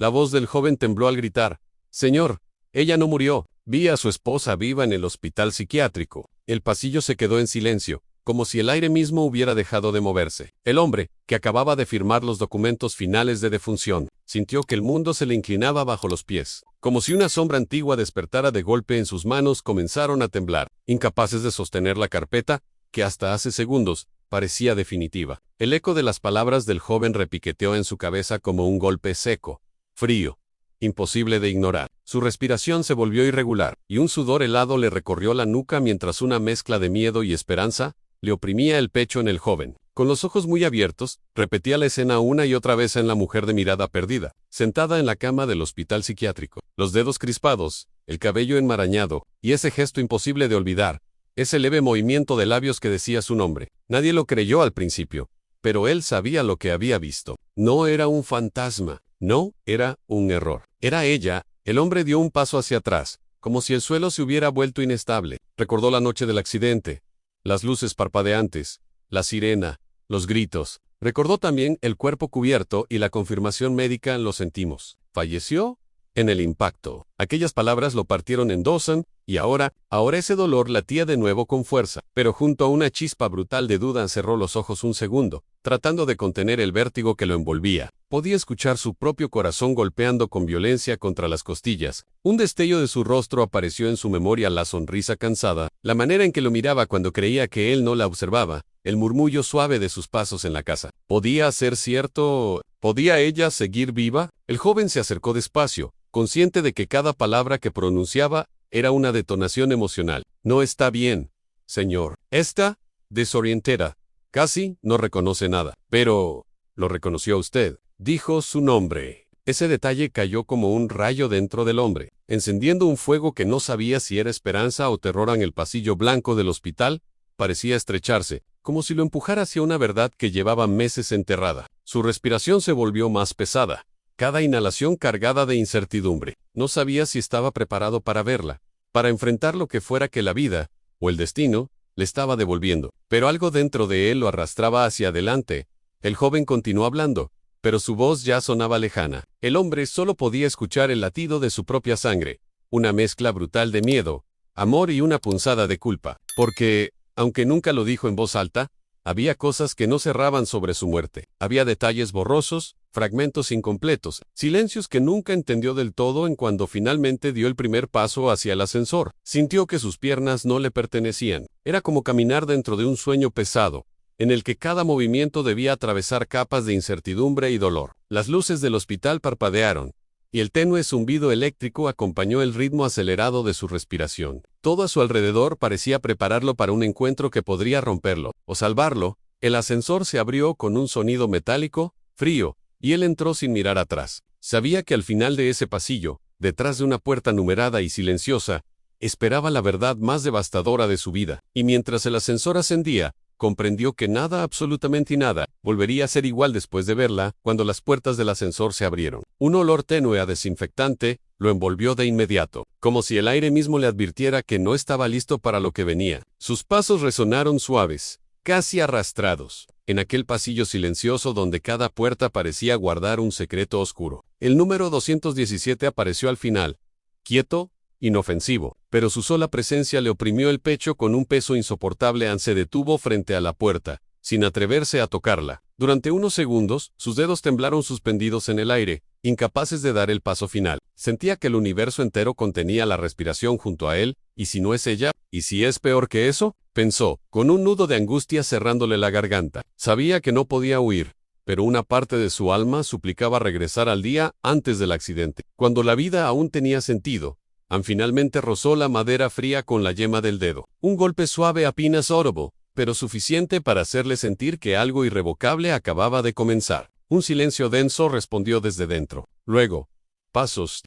La voz del joven tembló al gritar: «Señor, ella no murió. Vi a su esposa viva en el hospital psiquiátrico». El pasillo se quedó en silencio, como si el aire mismo hubiera dejado de moverse. El hombre, que acababa de firmar los documentos finales de defunción, sintió que el mundo se le inclinaba bajo los pies. Como si una sombra antigua despertara de golpe en sus manos, comenzaron a temblar, incapaces de sostener la carpeta, que hasta hace segundos parecía definitiva. El eco de las palabras del joven repiqueteó en su cabeza como un golpe seco, frío, imposible de ignorar. Su respiración se volvió irregular, y un sudor helado le recorrió la nuca mientras una mezcla de miedo y esperanza le oprimía el pecho en el joven. Con los ojos muy abiertos, repetía la escena una y otra vez en la mujer de mirada perdida, sentada en la cama del hospital psiquiátrico. Los dedos crispados, el cabello enmarañado, y ese gesto imposible de olvidar, ese leve movimiento de labios que decía su nombre. Nadie lo creyó al principio, pero él sabía lo que había visto. No era un fantasma, no, era un error. Era ella. El hombre dio un paso hacia atrás, como si el suelo se hubiera vuelto inestable. Recordó la noche del accidente, las luces parpadeantes, la sirena, los gritos. Recordó también el cuerpo cubierto y la confirmación médica. Lo sentimos. ¿Falleció? En el impacto. Aquellas palabras lo partieron en dos, y ahora ese dolor latía de nuevo con fuerza. Pero junto a una chispa brutal de duda cerró los ojos un segundo, tratando de contener el vértigo que lo envolvía. Podía escuchar su propio corazón golpeando con violencia contra las costillas. Un destello de su rostro apareció en su memoria: la sonrisa cansada, la manera en que lo miraba cuando creía que él no la observaba, el murmullo suave de sus pasos en la casa. ¿Podía ser cierto? ¿Podía ella seguir viva? El joven se acercó despacio, consciente de que cada palabra que pronunciaba era una detonación emocional. No está bien, señor. Esta, desorientada, casi no reconoce nada. Pero, lo reconoció usted. Dijo su nombre. Ese detalle cayó como un rayo dentro del hombre, encendiendo un fuego que no sabía si era esperanza o terror. En el pasillo blanco del hospital parecía estrecharse, como si lo empujara hacia una verdad que llevaba meses enterrada. Su respiración se volvió más pesada, cada inhalación cargada de incertidumbre. No sabía si estaba preparado para verla, para enfrentar lo que fuera que la vida, o el destino, le estaba devolviendo. Pero algo dentro de él lo arrastraba hacia adelante. El joven continuó hablando, pero su voz ya sonaba lejana. El hombre solo podía escuchar el latido de su propia sangre, una mezcla brutal de miedo, amor y una punzada de culpa. Porque, aunque nunca lo dijo en voz alta, había cosas que no cerraban sobre su muerte. Había detalles borrosos, fragmentos incompletos, silencios que nunca entendió del todo. En cuando finalmente dio el primer paso hacia el ascensor, sintió que sus piernas no le pertenecían. Era como caminar dentro de un sueño pesado, en el que cada movimiento debía atravesar capas de incertidumbre y dolor. Las luces del hospital parpadearon, y el tenue zumbido eléctrico acompañó el ritmo acelerado de su respiración. Todo a su alrededor parecía prepararlo para un encuentro que podría romperlo o salvarlo. El ascensor se abrió con un sonido metálico, frío, y él entró sin mirar atrás. Sabía que al final de ese pasillo, detrás de una puerta numerada y silenciosa, esperaba la verdad más devastadora de su vida. Y mientras el ascensor ascendía, comprendió que nada, absolutamente nada, volvería a ser igual después de verla. Cuando las puertas del ascensor se abrieron, un olor tenue a desinfectante lo envolvió de inmediato, como si el aire mismo le advirtiera que no estaba listo para lo que venía. Sus pasos resonaron suaves, casi arrastrados, en aquel pasillo silencioso donde cada puerta parecía guardar un secreto oscuro. El número 217 apareció al final, quieto, inofensivo, pero su sola presencia le oprimió el pecho con un peso insoportable. Se detuvo frente a la puerta, sin atreverse a tocarla. Durante unos segundos, sus dedos temblaron suspendidos en el aire, incapaces de dar el paso final. Sentía que el universo entero contenía la respiración junto a él. ¿Y si no es ella? ¿Y si es peor que eso? Pensó, con un nudo de angustia cerrándole la garganta. Sabía que no podía huir, pero una parte de su alma suplicaba regresar al día antes del accidente, cuando la vida aún tenía sentido. Finalmente rozó la madera fría con la yema del dedo. Un golpe suave, apenas audible, pero suficiente para hacerle sentir que algo irrevocable acababa de comenzar. Un silencio denso respondió desde dentro. Luego, pasos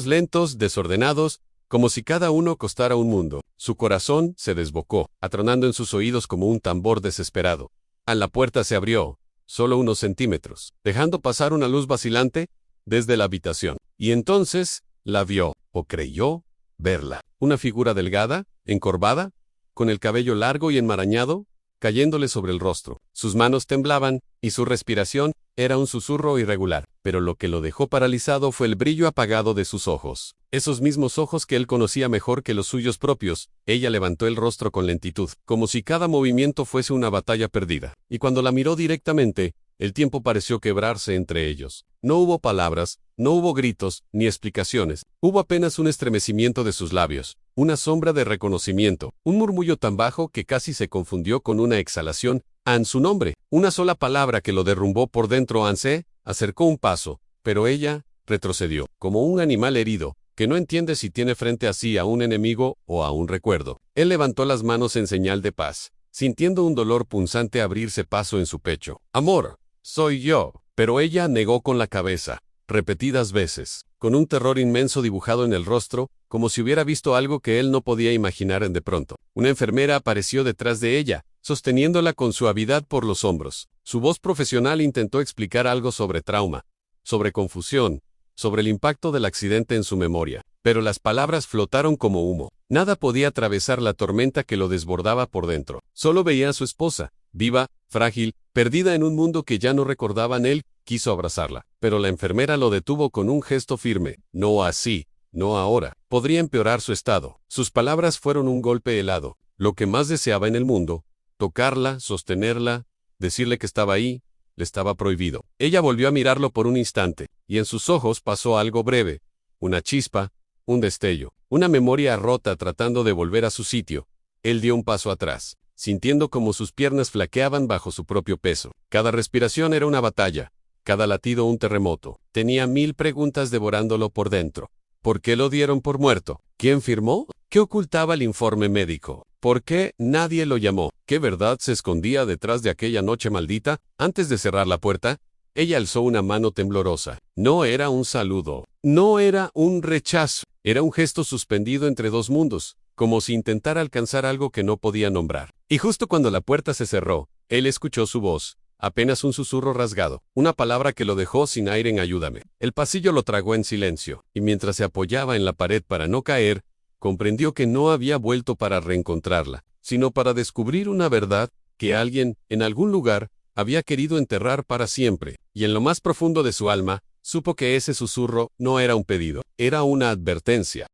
lentos, desordenados, como si cada uno costara un mundo. Su corazón se desbocó, atronando en sus oídos como un tambor desesperado. La puerta se abrió, solo unos centímetros, dejando pasar una luz vacilante desde la habitación. Y entonces, la vio, o creyó verla. Una figura delgada, encorvada, con el cabello largo y enmarañado, cayéndole sobre el rostro. Sus manos temblaban, y su respiración era un susurro irregular. pero lo que lo dejó paralizado fue el brillo apagado de sus ojos. Esos mismos ojos que él conocía mejor que los suyos propios. Ella levantó el rostro con lentitud, como si cada movimiento fuese una batalla perdida. Y cuando la miró directamente, el tiempo pareció quebrarse entre ellos. No hubo palabras, no hubo gritos, ni explicaciones. Hubo apenas un estremecimiento de sus labios, una sombra de reconocimiento, un murmullo tan bajo que casi se confundió con una exhalación. An, su nombre, una sola palabra que lo derrumbó por dentro. An se acercó un paso, pero ella retrocedió, como un animal herido, que no entiende si tiene frente a sí a un enemigo o a un recuerdo. Él levantó las manos en señal de paz, sintiendo un dolor punzante abrirse paso en su pecho. Amor, soy yo. Pero ella negó con la cabeza, repetidas veces, con un terror inmenso dibujado en el rostro, como si hubiera visto algo que él no podía imaginar. De pronto, una enfermera apareció detrás de ella, sosteniéndola con suavidad por los hombros. Su voz profesional intentó explicar algo sobre trauma, sobre confusión, sobre el impacto del accidente en su memoria, pero las palabras flotaron como humo. Nada podía atravesar la tormenta que lo desbordaba por dentro. Solo veía a su esposa, viva, frágil, perdida en un mundo que ya no recordaban. Él quiso abrazarla, pero la enfermera lo detuvo con un gesto firme. No así, no ahora. Podría empeorar su estado. Sus palabras fueron un golpe helado. Lo que más deseaba en el mundo, tocarla, sostenerla, decirle que estaba ahí, le estaba prohibido. Ella volvió a mirarlo por un instante, y en sus ojos pasó algo breve, una chispa, un destello, una memoria rota tratando de volver a su sitio. Él dio un paso atrás, sintiendo como sus piernas flaqueaban bajo su propio peso. Cada respiración era una batalla, cada latido un terremoto. Tenía 1000 preguntas devorándolo por dentro. ¿Por qué lo dieron por muerto? ¿Quién firmó? ¿Qué ocultaba el informe médico? ¿Por qué nadie lo llamó? ¿Qué verdad se escondía detrás de aquella noche maldita? Antes de cerrar la puerta, ella alzó una mano temblorosa. No era un saludo, no era un rechazo, era un gesto suspendido entre dos mundos, como si intentara alcanzar algo que no podía nombrar. Y justo cuando la puerta se cerró, él escuchó su voz, apenas un susurro rasgado, una palabra que lo dejó sin aire en ayúdame. El pasillo lo tragó en silencio, y mientras se apoyaba en la pared para no caer, comprendió que no había vuelto para reencontrarla, sino para descubrir una verdad que alguien, en algún lugar, había querido enterrar para siempre, y en lo más profundo de su alma, supo que ese susurro no era un pedido, era una advertencia.